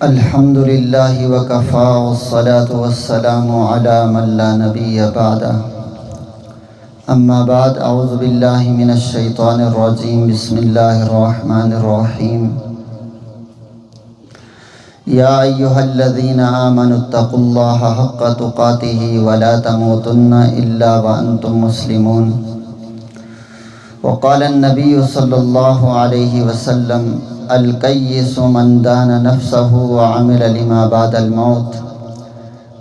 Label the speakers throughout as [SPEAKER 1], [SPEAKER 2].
[SPEAKER 1] الحمد للہ وکفا والصلاة والسلام علی من لا نبی بعدہ اما بعد اعوذ باللہ من الشیطان الرجیم بسم اللہ الرحمن الرحیم یا ایہا الذین آمنوا اتقوا اللہ حق تقاتہ ولا تموتن الا وانتم مسلمون وقال النبی صلی اللہ علیہ وسلم الکیس من دان نفسه وعمل لما بعد الموت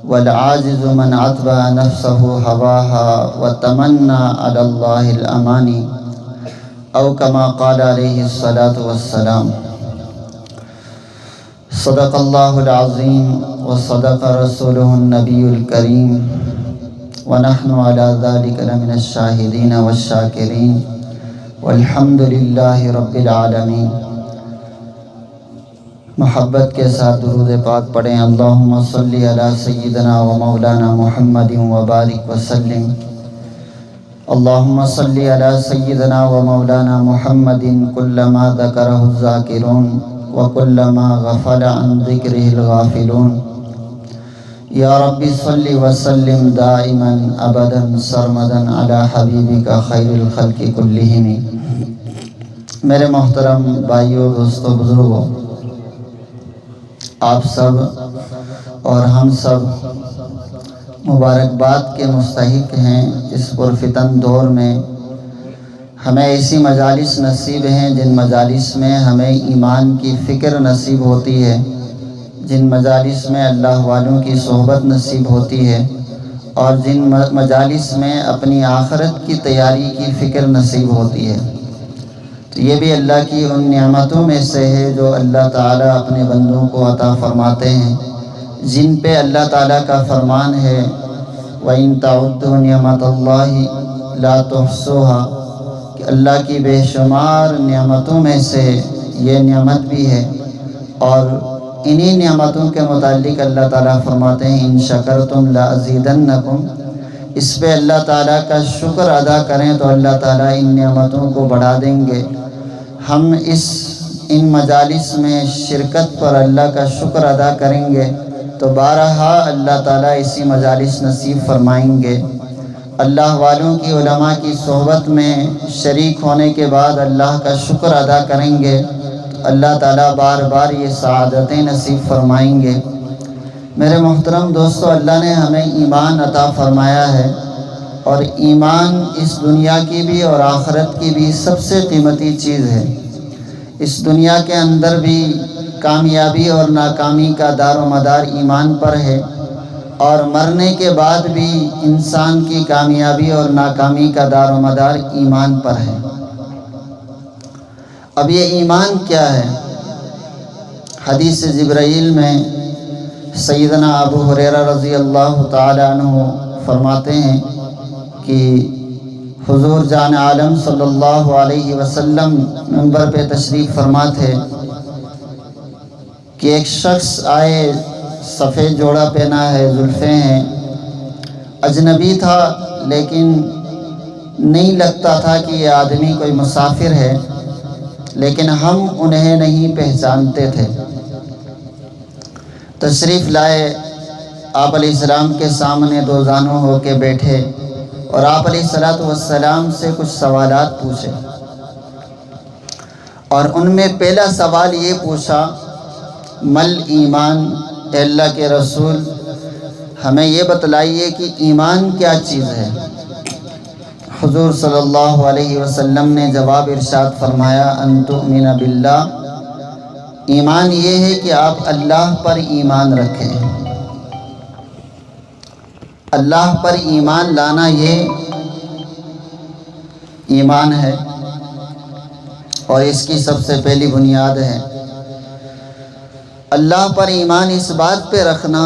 [SPEAKER 1] والعاجز من اتبع نفسه هواها وتمنى على الله الامانی او كما قال علیہ الصلاة والسلام صدق اللہ العظیم وصدق رسوله النبی الکریم ونحن على ذلك لمن الشاہدین والشاکرین والحمد للہ رب العالمین۔ محبت کے ساتھ درود پاک پڑھیں۔ اللہم صلی علی سیدنا و مولانا محمد وبارک وسلم۔ اللہم صلی علی سیدنا و مولانا محمد کلما ذکرہ الذاکرون وکلما غفل عن ذکرہ الغافلون۔ یا رب صلی وسلم دائما ابدا سرمدا علی حبیبک خیر الخلق کلہم۔ میرے محترم بھائیو، دوستو، بزرگوں، آپ سب اور ہم سب مبارکباد کے مستحق ہیں۔ اس پرفتن دور میں ہمیں ایسی مجالس نصیب ہیں جن مجالس میں ہمیں ایمان کی فکر نصیب ہوتی ہے، جن مجالس میں اللہ والوں کی صحبت نصیب ہوتی ہے، اور جن مجالس میں اپنی آخرت کی تیاری کی فکر نصیب ہوتی ہے۔ تو یہ بھی اللہ کی ان نعمتوں میں سے ہے جو اللہ تعالیٰ اپنے بندوں کو عطا فرماتے ہیں، جن پہ اللہ تعالیٰ کا فرمان ہے وَإِن تَعُدُّوا نِعْمَةَ اللَّهِ لَا تُحْصُوهَا، کہ اللہ کی بے شمار نعمتوں میں سے یہ نعمت بھی ہے۔ اور انہی نعمتوں کے متعلق اللہ تعالیٰ فرماتے ہیں ان شکرتم لازیدنکم، اس پہ اللہ تعالیٰ کا شکر ادا کریں تو اللہ تعالیٰ ان نعمتوں کو بڑھا دیں گے۔ ہم ان مجالس میں شرکت پر اللہ کا شکر ادا کریں گے تو بارہا اللہ تعالیٰ اسی مجالس نصیب فرمائیں گے۔ اللہ والوں کی علماء کی صحبت میں شریک ہونے کے بعد اللہ کا شکر ادا کریں گے تو اللہ تعالیٰ بار بار یہ سعادتیں نصیب فرمائیں گے۔ میرے محترم دوستو، اللہ نے ہمیں ایمان عطا فرمایا ہے، اور ایمان اس دنیا کی بھی اور آخرت کی بھی سب سے قیمتی چیز ہے۔ اس دنیا کے اندر بھی کامیابی اور ناکامی کا دار و مدار ایمان پر ہے، اور مرنے کے بعد بھی انسان کی کامیابی اور ناکامی کا دار و مدار ایمان پر ہے۔ اب یہ ایمان کیا ہے؟ حدیث جبرائیل میں سیدنا ابو ہریرہ رضی اللہ تعالی عنہ فرماتے ہیں کہ حضور جان عالم صلی اللہ علیہ وسلم منبر پہ تشریف فرما تھے کہ ایک شخص آئے، سفید جوڑا پہنا ہے، زلفیں ہیں، اجنبی تھا لیکن نہیں لگتا تھا کہ یہ آدمی کوئی مسافر ہے، لیکن ہم انہیں نہیں پہچانتے تھے۔ تشریف لائے، آپ علیہ السلام کے سامنے دو زانو ہو کے بیٹھے اور آپ علیہ السلام سے کچھ سوالات پوچھے، اور ان میں پہلا سوال یہ پوچھا مل ایمان، اے اللہ کے رسول ہمیں یہ بتلائیے کہ ایمان کیا چیز ہے۔ حضور صلی اللہ علیہ وسلم نے جواب ارشاد فرمایا ان تؤمن باللہ، ایمان یہ ہے کہ آپ اللہ پر ایمان رکھیں۔ اللہ پر ایمان لانا یہ ایمان ہے، اور اس کی سب سے پہلی بنیاد ہے۔ اللہ پر ایمان اس بات پہ رکھنا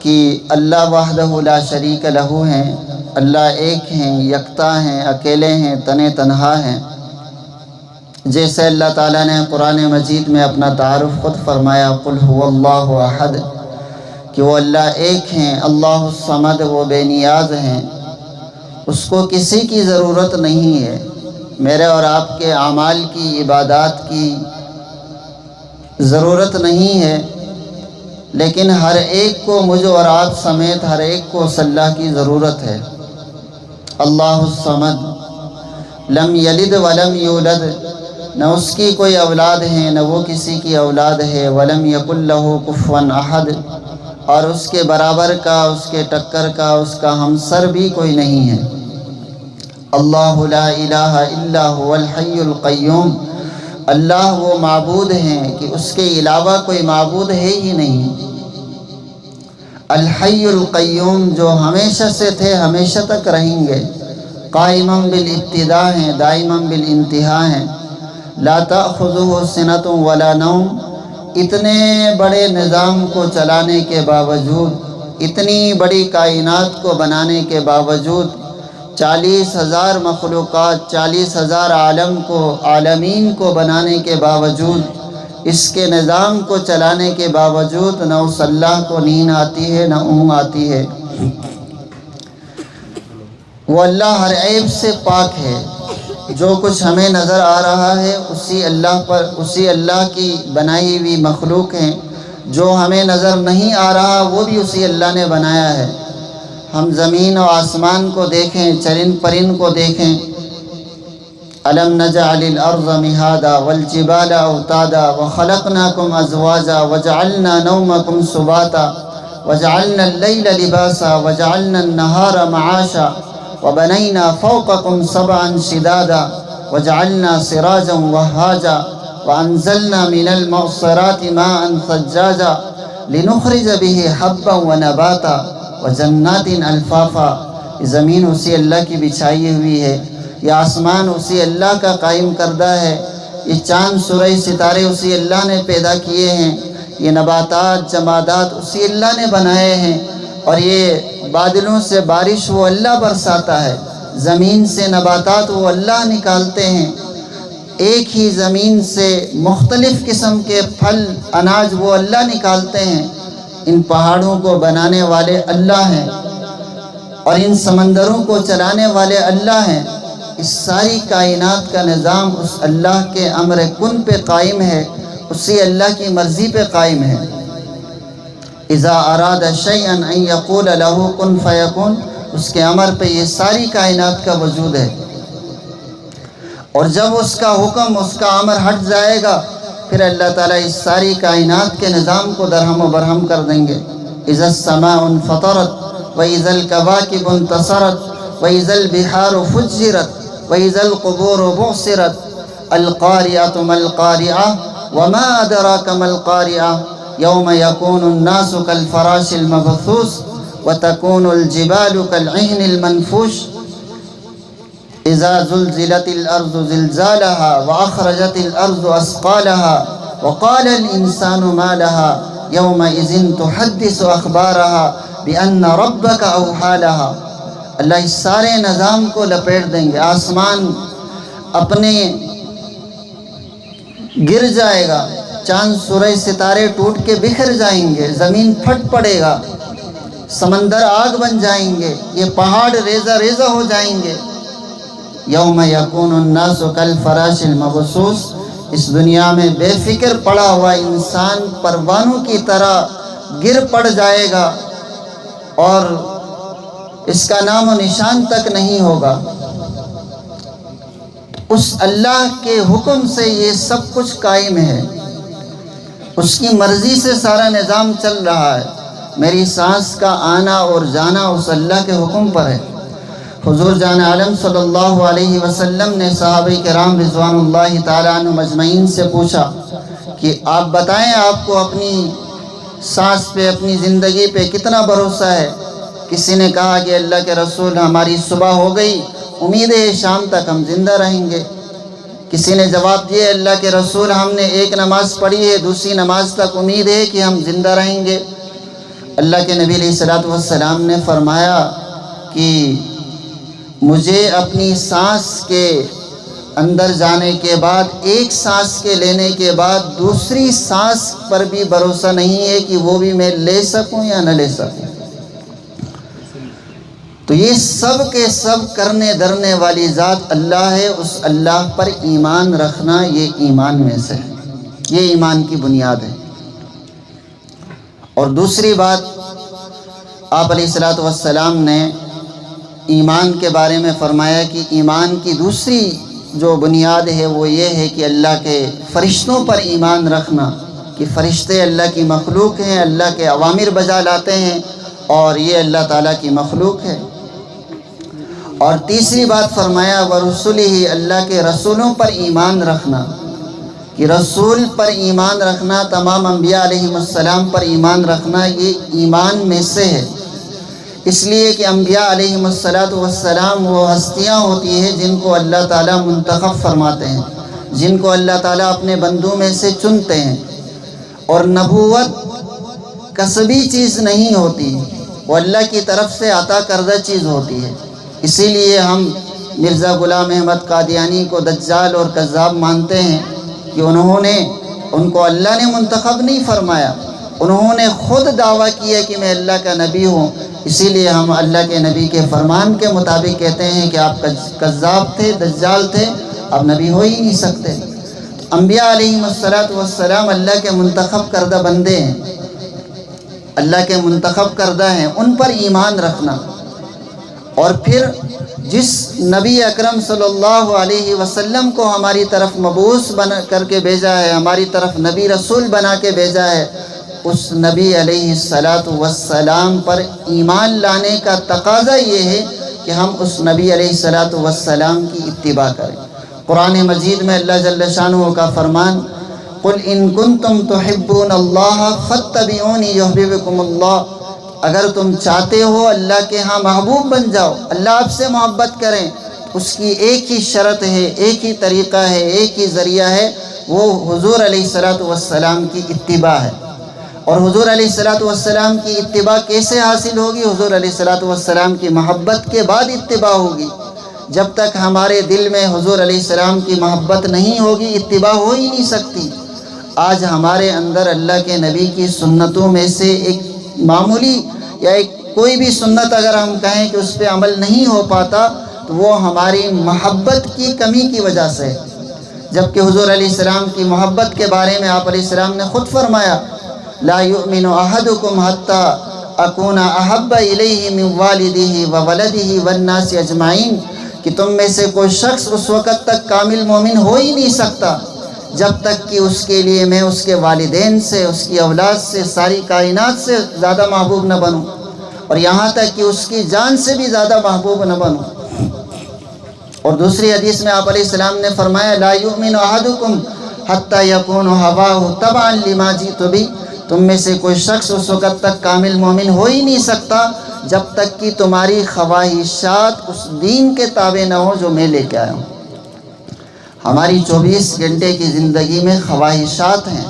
[SPEAKER 1] کہ اللہ وحدہ لا شریک لہ ہیں، اللہ ایک ہیں، یکتا ہیں، اکیلے ہیں، تنے تنہا ہیں۔ جیسے اللہ تعالیٰ نے قرآن مجید میں اپنا تعارف خود فرمایا قل هو اللہ احد، کہ وہ اللہ ایک ہیں، اللہ الصمد، وہ بے نیاز ہیں، اس کو کسی کی ضرورت نہیں ہے۔ میرے اور آپ کے اعمال کی، عبادات کی ضرورت نہیں ہے، لیکن ہر ایک کو، مجھ اور آپ سمیت ہر ایک کو اس اللہ کی ضرورت ہے۔ اللہ الصمد لم یلد ولم یولد، نہ اس کی کوئی اولاد ہے نہ وہ کسی کی اولاد ہے، ولم یکن لہ کفوا احد، اور اس کے برابر کا، اس کے ٹکر کا، اس کا ہمسر بھی کوئی نہیں ہے۔ اللہ لا الہ الا هو الحی القیوم، اللہ وہ معبود ہیں کہ اس کے علاوہ کوئی معبود ہے ہی نہیں۔ الحی القیوم، جو ہمیشہ سے تھے ہمیشہ تک رہیں گے، قائما بالابتداء ہیں، دائما بالانتہاء ہیں، لا تأخذہ سنۃ ولا نوم، اتنے بڑے نظام کو چلانے کے باوجود، اتنی بڑی کائنات کو بنانے کے باوجود، 40,000 مخلوقات، 40,000 عالمین کو بنانے کے باوجود، اس کے نظام کو چلانے کے باوجود نہ اس اللہ کو نیند آتی ہے نہ اونگ آتی ہے۔ وہ اللہ ہر عیب سے پاک ہے۔ جو کچھ ہمیں نظر آ رہا ہے اسی اللہ کی بنائی ہوئی مخلوق ہیں، جو ہمیں نظر نہیں آ رہا وہ بھی اسی اللہ نے بنایا ہے۔ ہم زمین و آسمان کو دیکھیں، چرند پرند کو دیکھیں، أَلَمْ نَجْعَلِ الْأَرْضَ مِهَادًا وَالْجِبَالَ أَوْتَادًا وَخَلَقْنَاكُمْ أَزْوَاجًا وَجَعَلْنَا نَوْمَكُمْ سُبَاتًا وَجَعَلْنَا اللَّيْلَ لِبَاسًا وَجَعَلْنَا النَّهَارَ مَعَاشًا وَبَنَيْنَا فَوْقَكُمْ سَبْعًا شِدَادًا وَجَعَلْنَا سِرَاجًا وَهَّاجًا وَأَنزَلْنَا مِنَ الْمُعْصِرَاتِ مَاءً ثَجَّاجًا لِنُخْرِجَ بِهِ حَبًّا وَنَبَاتًا وَجَنَّاتٍ أَلْفَافًا۔ یہ زمین اسی اللہ کی بچھائی ہوئی ہے، یہ آسمان اسی اللہ کا قائم کردہ ہے، یہ چاند سورج ستارے اسی اللہ نے پیدا کیے ہیں، یہ نباتات جمادات اسی اللہ نے بنائے ہیں، اور یہ بادلوں سے بارش وہ اللہ برساتا ہے، زمین سے نباتات وہ اللہ نکالتے ہیں، ایک ہی زمین سے مختلف قسم کے پھل اناج وہ اللہ نکالتے ہیں۔ ان پہاڑوں کو بنانے والے اللہ ہیں، اور ان سمندروں کو چلانے والے اللہ ہیں۔ اس ساری کائنات کا نظام اس اللہ کے امر کن پہ قائم ہے، اسی اللہ کی مرضی پہ قائم ہے۔ اذا اراد شیئا ان یقول له کن فیکون، اس کے امر پہ یہ ساری کائنات کا وجود ہے، اور جب اس کا حکم، اس کا امر ہٹ جائے گا، پھر اللہ تعالیٰ اس ساری کائنات کے نظام کو درہم و برہم کر دیں گے۔ اذا السماء انفطرت واذا الکواکب انتصرت واذا البحار فجرت واذا القبور بعثرت القارعۃ ما القارعۃ وما ادراک ما القارعۃ یوم یکون الناس کالفراش المبثوث وتکون الجبال کالعہن المنفوش اذا زلزلت الارض زلزالها واخرجت الارض اثقالها وقال الانسان ما لها یومئذ تحدث اخبارها بان ربک اوحی لها۔ اللہ اس سارے نظام کو لپیٹ دیں گے، آسمان اپنے گر جائے گا، چاند سورج ستارے ٹوٹ کے بکھر جائیں گے، زمین پھٹ پڑے گا، سمندر آگ بن جائیں گے، یہ پہاڑ ریزہ ریزہ ہو جائیں گے۔ یوم یکون الناس کالفراش المبثوث، اس دنیا میں بے فکر پڑا ہوا انسان پروانوں کی طرح گر پڑ جائے گا، اور اس کا نام و نشان تک نہیں ہوگا۔ اس اللہ کے حکم سے یہ سب کچھ قائم ہے، اس کی مرضی سے سارا نظام چل رہا ہے۔ میری سانس کا آنا اور جانا اس اللہ کے حکم پر ہے۔ حضور جان عالم صلی اللہ علیہ وسلم نے صحابہ کرام رضوان اللہ تعالیٰ عنہم اجمعین سے پوچھا کہ آپ بتائیں، آپ کو اپنی سانس پہ، اپنی زندگی پہ کتنا بھروسہ ہے؟ کسی نے کہا کہ اللہ کے رسول، ہماری صبح ہو گئی، امید ہے شام تک ہم زندہ رہیں گے۔ کسی نے جواب دیا، اللہ کے رسول، ہم نے ایک نماز پڑھی ہے، دوسری نماز تک امید ہے کہ ہم زندہ رہیں گے۔ اللہ کے نبی علیہ الصلوۃ والسلام نے فرمایا کہ مجھے اپنی سانس کے اندر جانے کے بعد، ایک سانس کے لینے کے بعد دوسری سانس پر بھی بھروسہ نہیں ہے کہ وہ بھی میں لے سکوں یا نہ لے سکوں۔ تو یہ سب کے سب کرنے دھرنے والی ذات اللہ ہے، اس اللہ پر ایمان رکھنا یہ ایمان میں سے ہے، یہ ایمان کی بنیاد ہے۔ اور دوسری بات آپ علیہ الصلوۃ والسلام نے ایمان کے بارے میں فرمایا کہ ایمان کی دوسری جو بنیاد ہے وہ یہ ہے کہ اللہ کے فرشتوں پر ایمان رکھنا، کہ فرشتے اللہ کی مخلوق ہیں، اللہ کے اوامر بجا لاتے ہیں اور یہ اللہ تعالیٰ کی مخلوق ہے۔ اور تیسری بات فرمایا ورسلہ، اللہ کے رسولوں پر ایمان رکھنا، کہ رسول پر ایمان رکھنا، تمام انبیاء علیہ السلام پر ایمان رکھنا، یہ ایمان میں سے ہے۔ اس لیے کہ انبیاء علیہ السلام وہ ہستیاں ہوتی ہیں جن کو اللہ تعالیٰ منتخب فرماتے ہیں، جن کو اللہ تعالیٰ اپنے بندوں میں سے چنتے ہیں، اور نبوت کسبی چیز نہیں ہوتی، وہ اللہ کی طرف سے عطا کردہ چیز ہوتی ہے۔ اسی لیے ہم مرزا غلام احمد قادیانی کو دجال اور کذاب مانتے ہیں کہ ان کو اللہ نے منتخب نہیں فرمایا، انہوں نے خود دعویٰ کیا کہ میں اللہ کا نبی ہوں۔ اسی لیے ہم اللہ کے نبی کے فرمان کے مطابق کہتے ہیں کہ آپ کذاب تھے، دجال تھے، آپ نبی ہو ہی نہیں سکتے۔ انبیاء علیہ السلام اللہ کے منتخب کردہ بندے ہیں، اللہ کے منتخب کردہ ہیں، ان پر ایمان رکھنا۔ اور پھر جس نبی اکرم صلی اللہ علیہ وسلم کو ہماری طرف مبعوث بنا کر کے بھیجا ہے، ہماری طرف نبی رسول بنا کے بھیجا ہے، اس نبی علیہ السلام پر ایمان لانے کا تقاضا یہ ہے کہ ہم اس نبی علیہ السلام کی اتباع کریں۔ قرآن مجید میں اللہ جل شانہ کا فرمان قُلْ إِن كُنتُمْ تُحِبُّونَ اللَّهَ فَاتَّبِعُونِي يُحْبِبْكُمُ اللَّهُ، اگر تم چاہتے ہو اللہ کے ہاں محبوب بن جاؤ، اللہ آپ سے محبت کریں، اس کی ایک ہی شرط ہے، ایک ہی طریقہ ہے، ایک ہی ذریعہ ہے، وہ حضور علیہ السلام کی اتباع ہے۔ اور حضور علیہ السلام کی اتباع کیسے حاصل ہوگی؟ حضور علیہ السلام کی محبت کے بعد اتباع ہوگی۔ جب تک ہمارے دل میں حضور علیہ السلام کی محبت نہیں ہوگی، اتباع ہو ہی نہیں سکتی۔ آج ہمارے اندر اللہ کے نبی کی سنتوں میں سے ایک معمولی یا ایک کوئی بھی سنت اگر ہم کہیں کہ اس پہ عمل نہیں ہو پاتا تو وہ ہماری محبت کی کمی کی وجہ سے، جبکہ حضور علیہ السلام کی محبت کے بارے میں آپ علیہ السلام نے خود فرمایا لا یؤمن احدکم حتی اکون احب الیہ من والدہ وولدہ والناس اجمعین، کہ تم میں سے کوئی شخص اس وقت تک کامل مومن ہو ہی نہیں سکتا جب تک کہ اس کے لیے میں اس کے والدین سے، اس کی اولاد سے، ساری کائنات سے زیادہ محبوب نہ بنوں، اور یہاں تک کہ اس کی جان سے بھی زیادہ محبوب نہ بنوں۔ اور دوسری حدیث میں آپ علیہ السلام نے فرمایا لا یؤمن احدکم حتی یکون ہواہ تبعا لما جئت بہ، تم میں سے کوئی شخص اس وقت تک کامل مومن ہو ہی نہیں سکتا جب تک کہ تمہاری خواہشات اس دین کے تابع نہ ہو جو میں لے کے آیا ہوں۔ ہماری 24 گھنٹے کی زندگی میں خواہشات ہیں،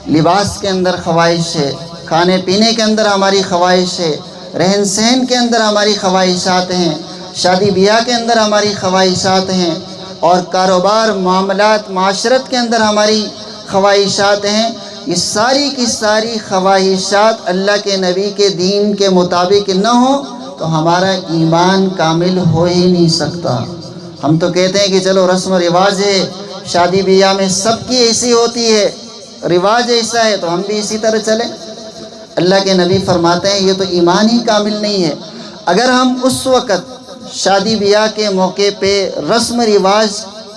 [SPEAKER 1] لباس کے اندر خواہش ہے، کھانے پینے کے اندر ہماری خواہش ہے، رہن سہن کے اندر ہماری خواہشات ہیں، شادی بیاہ کے اندر ہماری خواہشات ہیں، اور کاروبار، معاملات، معاشرت کے اندر ہماری خواہشات ہیں۔ یہ ساری کی ساری خواہشات اللہ کے نبی کے دین کے مطابق نہ ہو تو ہمارا ایمان کامل ہو ہی نہیں سکتا۔ ہم تو کہتے ہیں کہ چلو رسم و رواج ہے، شادی بیاہ میں سب کی ایسی ہوتی ہے، رواج ایسا ہے تو ہم بھی اسی طرح چلیں۔ اللہ کے نبی فرماتے ہیں یہ تو ایمان ہی کامل نہیں ہے۔ اگر ہم اس وقت شادی بیاہ کے موقع پہ رسم رواج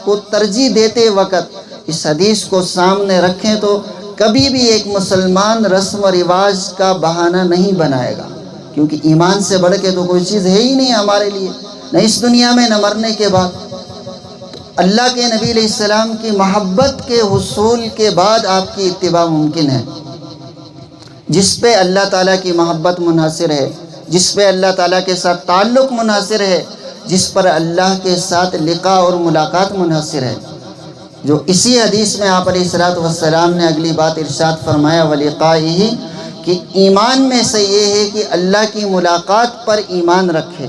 [SPEAKER 1] کو ترجیح دیتے وقت اس حدیث کو سامنے رکھیں تو کبھی بھی ایک مسلمان رسم و رواج کا بہانہ نہیں بنائے گا، کیونکہ ایمان سے بڑھ کے تو کوئی چیز ہے ہی نہیں ہمارے لیے، نہ اس دنیا میں نہ مرنے کے بعد۔ اللہ کے نبی علیہ السلام کی محبت کے حصول کے بعد آپ کی اتباع ممکن ہے۔ جس پہ اللہ تعالیٰ کی محبت منحصر ہے، جس پہ اللہ تعالیٰ کے ساتھ تعلق منحصر ہے، جس پر اللہ کے ساتھ لقاء اور ملاقات منحصر ہے، جو اسی حدیث میں آپ علیہ السلام نے اگلی بات ارشاد فرمایا وَلِقَائِهِ، کہ ایمان میں سے یہ ہے کہ اللہ کی ملاقات پر ایمان رکھے۔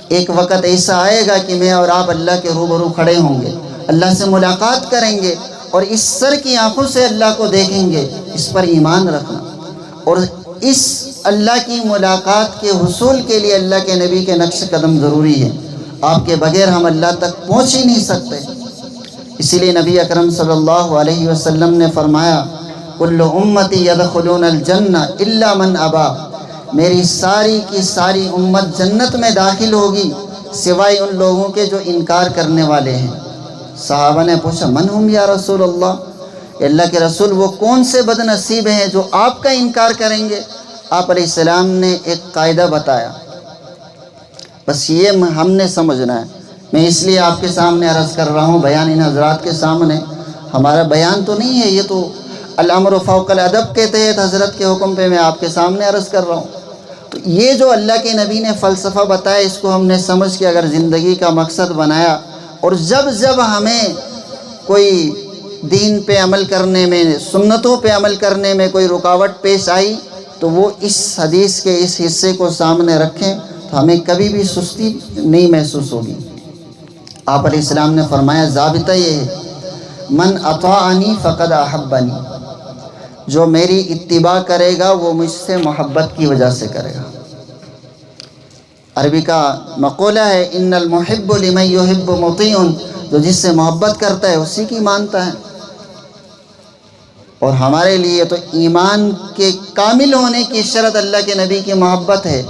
[SPEAKER 1] ایک وقت ایسا آئے گا کہ میں اور آپ اللہ کے روبرو کھڑے ہوں گے، اللہ سے ملاقات کریں گے اور اس سر کی آنکھوں سے اللہ کو دیکھیں گے، اس پر ایمان رکھنا۔ اور اس اللہ کی ملاقات کے حصول کے لیے اللہ کے نبی کے نقش قدم ضروری ہے، آپ کے بغیر ہم اللہ تک پہنچ ہی نہیں سکتے۔ اسی لیے نبی اکرم صلی اللہ علیہ وسلم نے فرمایا کل امتی یدخلون الجنہ الا من ابا، میری ساری کی ساری امت جنت میں داخل ہوگی سوائے ان لوگوں کے جو انکار کرنے والے ہیں۔ صحابہ نے پوچھا من ہم یا رسول اللہ کے رسول وہ کون سے بد نصیب ہیں جو آپ کا انکار کریں گے؟ آپ علیہ السلام نے ایک قاعدہ بتایا، بس یہ ہم نے سمجھنا ہے، میں اس لیے آپ کے سامنے عرض کر رہا ہوں، بیان ان حضرات کے سامنے، ہمارا بیان تو نہیں ہے، یہ تو الامر فوق الادب کے تحت حضرت کے حکم پہ میں آپ کے سامنے عرض کر رہا ہوں۔ تو یہ جو اللہ کے نبی نے فلسفہ بتایا، اس کو ہم نے سمجھ کے اگر زندگی کا مقصد بنایا، اور جب ہمیں کوئی دین پہ عمل کرنے میں، سنتوں پہ عمل کرنے میں کوئی رکاوٹ پیش آئی، تو وہ اس حدیث کے اس حصے کو سامنے رکھیں تو ہمیں کبھی بھی سستی نہیں محسوس ہوگی۔ آپ علیہ السلام نے فرمایا ضابطہ یہ ہے، من اطاعنی فقد احبنی، جو میری اتباع کرے گا وہ مجھ سے محبت کی وجہ سے کرے گا۔ عربی کا مقولہ ہے ان المحب لمن یحب مطیع، جو جس سے محبت کرتا ہے اسی کی مانتا ہے۔ اور ہمارے لیے تو ایمان کے کامل ہونے کی شرط اللہ کے نبی کی محبت ہے۔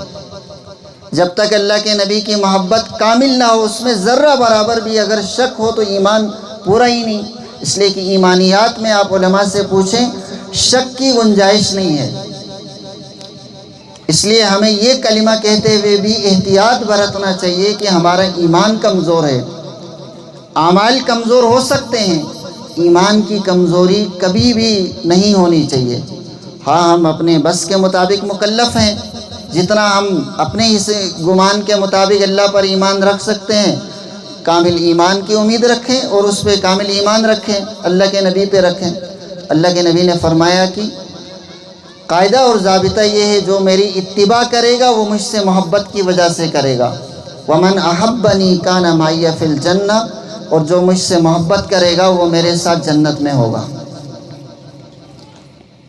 [SPEAKER 1] جب تک اللہ کے نبی کی محبت کامل نہ ہو، اس میں ذرہ برابر بھی اگر شک ہو تو ایمان پورا ہی نہیں۔ اس لیے کہ ایمانیات میں آپ علماء سے پوچھیں، شک کی گنجائش نہیں ہے۔ اس لیے ہمیں یہ کلمہ کہتے ہوئے بھی احتیاط برتنا چاہیے کہ ہمارا ایمان کمزور ہے۔ اعمال کمزور ہو سکتے ہیں، ایمان کی کمزوری کبھی بھی نہیں ہونی چاہیے۔ ہاں ہم اپنے بس کے مطابق مکلف ہیں، جتنا ہم اپنے ہی گمان کے مطابق اللہ پر ایمان رکھ سکتے ہیں، کامل ایمان کی امید رکھیں اور اس پہ کامل ایمان رکھیں، اللہ کے نبی پہ رکھیں۔ اللہ کے نبی نے فرمایا کہ قاعدہ اور ضابطہ یہ ہے، جو میری اتباع کرے گا وہ مجھ سے محبت کی وجہ سے کرے گا۔ وَمَنْ أَحَبَّنِي كَانَ مَعِيَ فِي الْجَنَّةِ، اور جو مجھ سے محبت کرے گا وہ میرے ساتھ جنت میں ہوگا۔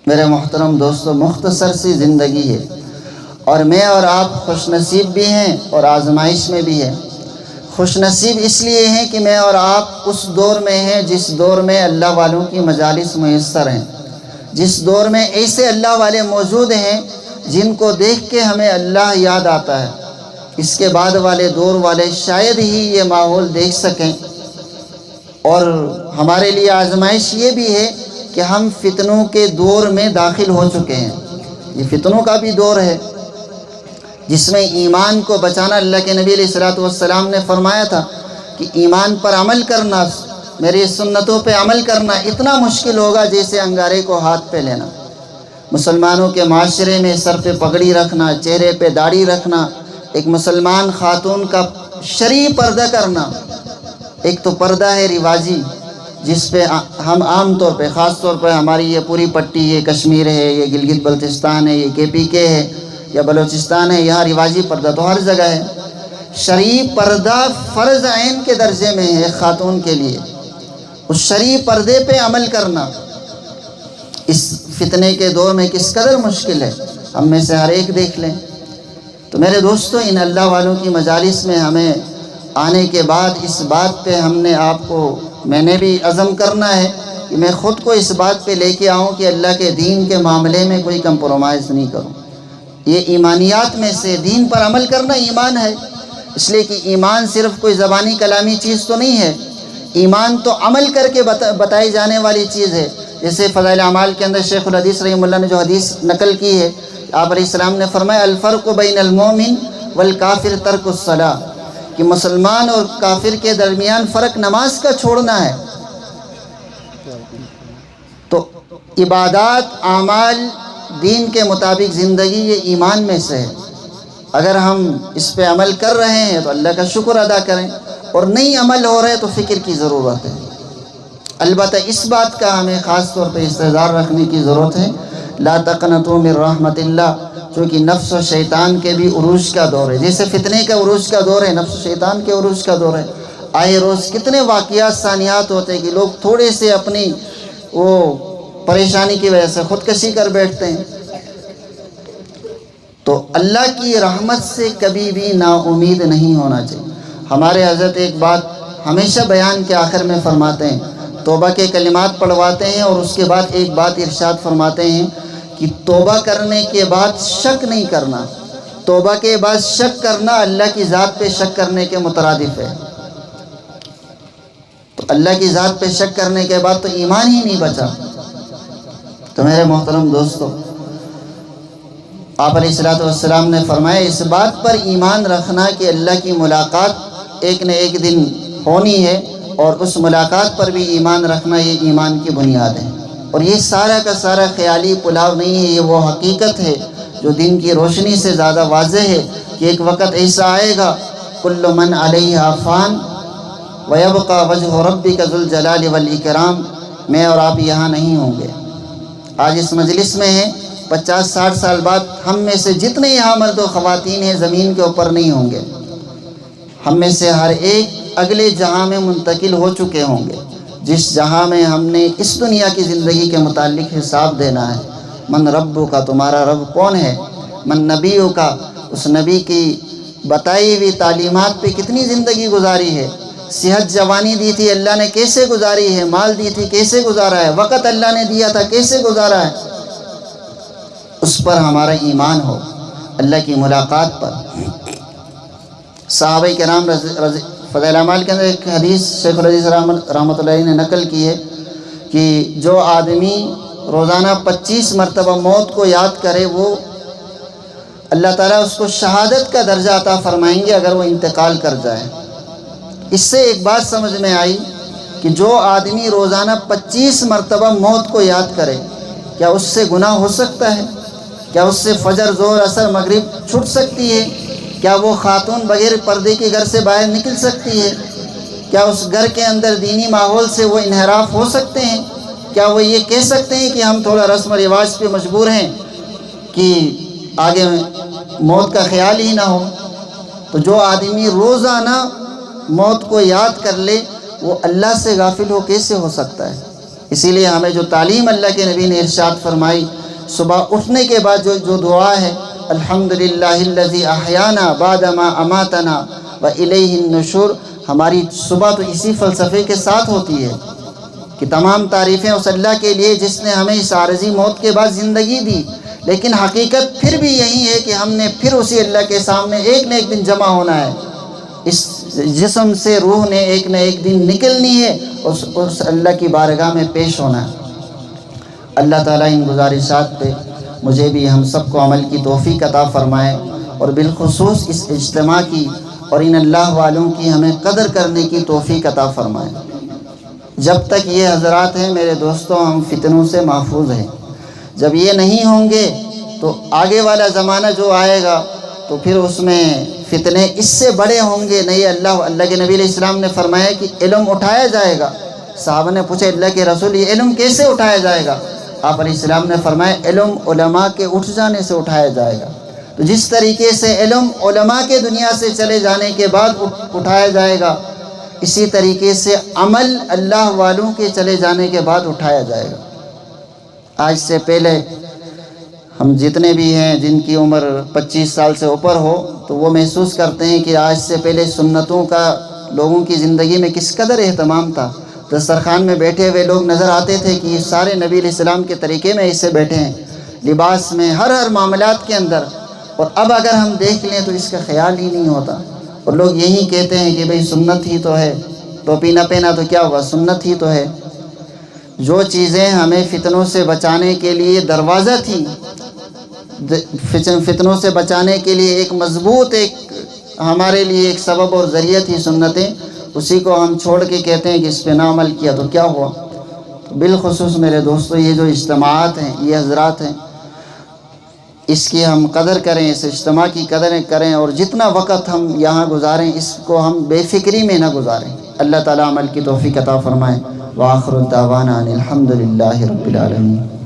[SPEAKER 1] میرے محترم دوستو، مختصر سی زندگی ہے، اور میں اور آپ خوش نصیب بھی ہیں اور آزمائش میں بھی ہیں۔ خوش نصیب اس لیے ہیں کہ میں اور آپ اس دور میں ہیں جس دور میں اللہ والوں کی مجالس میسر ہیں، جس دور میں ایسے اللہ والے موجود ہیں جن کو دیکھ کے ہمیں اللہ یاد آتا ہے۔ اس کے بعد والے دور والے شاید ہی یہ ماحول دیکھ سکیں۔ اور ہمارے لیے آزمائش یہ بھی ہے کہ ہم فتنوں کے دور میں داخل ہو چکے ہیں۔ یہ فتنوں کا بھی دور ہے جس میں ایمان کو بچانا، اللہ کے نبی علیہ السلام نے فرمایا تھا کہ ایمان پر عمل کرنا، میری سنتوں پہ عمل کرنا اتنا مشکل ہوگا جیسے انگارے کو ہاتھ پہ لینا۔ مسلمانوں کے معاشرے میں سر پہ پگڑی رکھنا، چہرے پہ داڑھی رکھنا، ایک مسلمان خاتون کا شرعی پردہ کرنا، ایک تو پردہ ہے رواجی جس پہ ہم عام طور پہ، خاص طور پر ہماری یہ پوری پٹی، یہ کشمیر ہے، یہ گلگت بلتستان ہے، یہ KPK ہے یا بلوچستان ہے، یہاں رواجی پردہ تو ہر جگہ ہے۔ شرعی پردہ فرض عین کے درجے میں ہے خاتون کے لیے۔ اس شرعی پردے پہ عمل کرنا اس فتنے کے دور میں کس قدر مشکل ہے، ہم میں سے ہر ایک دیکھ لیں۔ تو میرے دوستو، ان اللہ والوں کی مجالس میں ہمیں آنے کے بعد اس بات پہ ہم نے آپ کو، میں نے بھی عزم کرنا ہے کہ میں خود کو اس بات پہ لے کے آؤں کہ اللہ کے دین کے معاملے میں کوئی کمپرومائز نہیں کروں۔ یہ ایمانیات میں سے دین پر عمل کرنا ایمان ہے، اس لیے کہ ایمان صرف کوئی زبانی کلامی چیز تو نہیں ہے، ایمان تو عمل کر کے بتائی جانے والی چیز ہے۔ جیسے فضائل اعمال کے اندر شیخ الحدیث رحمہ اللہ نے جو حدیث نقل کی ہے، آپ علیہ السلام نے فرمایا الفرق بین المومن والکافر ترک الصلاۃ، کہ مسلمان اور کافر کے درمیان فرق نماز کا چھوڑنا ہے۔ تو عبادات، اعمال، دین کے مطابق زندگی، یہ ایمان میں سے ہے۔ اگر ہم اس پہ عمل کر رہے ہیں تو اللہ کا شکر ادا کریں، اور نہیں عمل ہو رہے تو فکر کی ضرورت ہے۔ البتہ اس بات کا ہمیں خاص طور پہ استحضار رکھنے کی ضرورت ہے، لا تقنطوا من رحمت اللہ، چونکہ نفس و شیطان کے بھی عروج کا دور ہے۔ جیسے فتنے کا عروج کا دور ہے، نفس و شیطان کے عروج کا دور ہے۔ آئے روز کتنے واقعات ثانیات ہوتے ہیں کہ لوگ تھوڑے سے اپنی وہ پریشانی کی وجہ سے خودکشی کر بیٹھتے ہیں۔ تو اللہ کی رحمت سے کبھی بھی نا امید نہیں ہونا چاہیے۔ ہمارے حضرت ایک بات ہمیشہ بیان کے آخر میں فرماتے ہیں، توبہ کے کلمات پڑھواتے ہیں اور اس کے بعد ایک بات ارشاد فرماتے ہیں کہ توبہ کرنے کے بعد شک نہیں کرنا. توبہ کے بعد شک کرنا اللہ کی ذات پہ شک کرنے کے مترادف ہے. تو اللہ کی ذات پہ شک کرنے کے بعد تو ایمان ہی نہیں بچا. تو میرے محترم دوستو، آپ علیہ الصلوۃ والسلام نے فرمایا اس بات پر ایمان رکھنا کہ اللہ کی ملاقات ایک نہ ایک دن ہونی ہے، اور اس ملاقات پر بھی ایمان رکھنا یہ ایمان کی بنیاد ہے. اور یہ سارا کا سارا خیالی پلاؤ نہیں ہے، یہ وہ حقیقت ہے جو دن کی روشنی سے زیادہ واضح ہے کہ ایک وقت ایسا آئے گا کل من علیہا فان ویبقى وجہ ربک ذو الجلال والاکرام. میں اور آپ یہاں نہیں ہوں گے، آج اس مجلس میں ہیں، 50-60 سال بعد ہم میں سے جتنے یہاں مرد و خواتین ہیں زمین کے اوپر نہیں ہوں گے. ہم میں سے ہر ایک اگلے جہاں میں منتقل ہو چکے ہوں گے، جس جہاں میں ہم نے اس دنیا کی زندگی کے متعلق حساب دینا ہے. من ربو کا، تمہارا رب کون ہے؟ من نبیو کا، اس نبی کی بتائی ہوئی تعلیمات پہ کتنی زندگی گزاری ہے. صحت جوانی دی تھی اللہ نے کیسے گزاری ہے، مال دی تھی کیسے گزارا ہے، وقت اللہ نے دیا تھا کیسے گزارا ہے. اس پر ہمارا ایمان ہو، اللہ کی ملاقات پر. صحابہ کرام فضائل اعمال کے اندر ایک حدیث شیخ الحدیث رحمۃ اللہ علیہ نے نقل کی ہے کہ جو آدمی روزانہ 25 مرتبہ موت کو یاد کرے وہ اللہ تعالیٰ اس کو شہادت کا درجہ عطا فرمائیں گے اگر وہ انتقال کر جائے. اس سے ایک بات سمجھ میں آئی کہ جو آدمی روزانہ 25 مرتبہ موت کو یاد کرے، کیا اس سے گناہ ہو سکتا ہے؟ کیا اس سے فجر، ظہر، عصر، مغرب چھوٹ سکتی ہے؟ کیا وہ خاتون بغیر پردے کے گھر سے باہر نکل سکتی ہے؟ کیا اس گھر کے اندر دینی ماحول سے وہ انحراف ہو سکتے ہیں؟ کیا وہ یہ کہہ سکتے ہیں کہ ہم تھوڑا رسم و رواج پہ مجبور ہیں کہ آگے موت کا خیال ہی نہ ہو؟ تو جو آدمی روزانہ موت کو یاد کر لے وہ اللہ سے غافل ہو کیسے ہو سکتا ہے؟ اسی لیے ہمیں جو تعلیم اللہ کے نبی نے ارشاد فرمائی، صبح اٹھنے کے بعد جو دعا ہے، الحمدللہ الذی احیانا بعد ما اماتنا والیہ النشور، ہماری صبح تو اسی فلسفے کے ساتھ ہوتی ہے کہ تمام تعریفیں اس اللہ کے لیے جس نے ہمیں اس عارضی موت کے بعد زندگی دی. لیکن حقیقت پھر بھی یہی ہے کہ ہم نے پھر اسی اللہ کے سامنے ایک نہ ایک دن جمع ہونا ہے. اس جسم سے روح نے ایک نہ ایک دن نکلنی ہے، اس اللہ کی بارگاہ میں پیش ہونا ہے. اللہ تعالیٰ ان گزارشات پہ مجھے بھی ہم سب کو عمل کی توفیق عطا فرمائے، اور بالخصوص اس اجتماع کی اور ان اللہ والوں کی ہمیں قدر کرنے کی توفیق عطا فرمائے. جب تک یہ حضرات ہیں میرے دوستوں ہم فتنوں سے محفوظ ہیں. جب یہ نہیں ہوں گے تو آگے والا زمانہ جو آئے گا تو پھر اس میں فتنے اس سے بڑے ہوں گے. نہیں، اللہ کے نبی علیہ السلام نے فرمایا کہ علم اٹھایا جائے گا. صحابہ نے پوچھا اللہ کے رسول یہ علم کیسے اٹھایا جائے گا؟ آپ علیہ السلام نے فرمایا علم علماء کے اٹھ جانے سے اٹھایا جائے گا. تو جس طریقے سے علم علماء کے دنیا سے چلے جانے کے بعد اٹھایا جائے گا، اسی طریقے سے عمل اللہ والوں کے چلے جانے کے بعد اٹھایا جائے گا. آج سے پہلے ہم جتنے بھی ہیں جن کی عمر 25 سال سے اوپر ہو تو وہ محسوس کرتے ہیں کہ آج سے پہلے سنتوں کا لوگوں کی زندگی میں کس قدر اہتمام تھا. دسترخوان میں بیٹھے ہوئے لوگ نظر آتے تھے کہ یہ سارے نبی علیہ السلام کے طریقے میں ایسے بیٹھے ہیں، لباس میں، ہر معاملات کے اندر. اور اب اگر ہم دیکھ لیں تو اس کا خیال ہی نہیں ہوتا، اور لوگ یہی کہتے ہیں کہ بھئی سنت ہی تو ہے، ٹوپی نہ پہنا تو کیا ہوا، سنت ہی تو ہے. جو چیزیں ہمیں فتنوں سے بچانے کے لیے دروازہ تھی، فتنوں سے بچانے کے لیے ایک مضبوط ہمارے لیے ایک سبب اور ذریعہ تھی سنتیں، اسی کو ہم چھوڑ کے کہتے ہیں کہ اس پہ نہ عمل کیا تو کیا ہوا. بالخصوص میرے دوستو یہ جو اجتماعات ہیں، یہ حضرات ہیں، اس کی ہم قدر کریں، اس اجتماع کی قدر کریں، اور جتنا وقت ہم یہاں گزاریں اس کو ہم بے فکری میں نہ گزاریں. اللہ تعالیٰ عمل کی توفیق عطا فرمائے. وآخر دعوانا ان الحمد للہ رب العالمین.